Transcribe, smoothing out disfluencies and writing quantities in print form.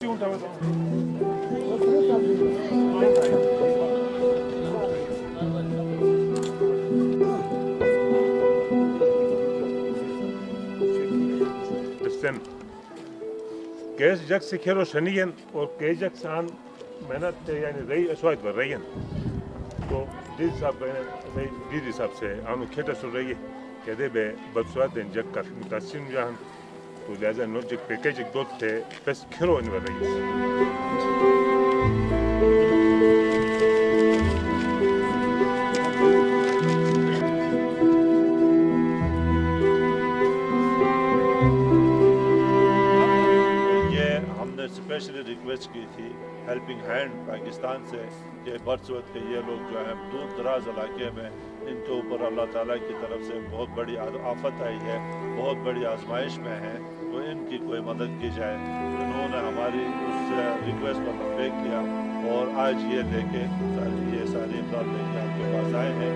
Kez jak se kero şaniyen or kez jak san मेहनत यानी रही असवाद भर रही है तो जिस हिसाब जिस हिसाब से हम खेता सुन रही है कहते बे बदसवाद दिन जग कर मुतासिम जहां तो लिहाजा नो जग पैकेज एक दो थे बस खेरो इन भर रही है स्पेशली रिक्वेस्ट की थी हेल्पिंग हैंड पाकिस्तान से कि बरसवत के ये लोग जो है दूर दराज इलाके में इनके ऊपर अल्लाह ताला की तरफ से बहुत बड़ी आफत आई है, बहुत बड़ी आजमाइश में है, तो इनकी कोई मदद की जाए। उन्होंने हमारी उस रिक्वेस्ट पर लंबे किया और आज ये लेके ये सारी इमदाद लेके आपके पास आए हैं।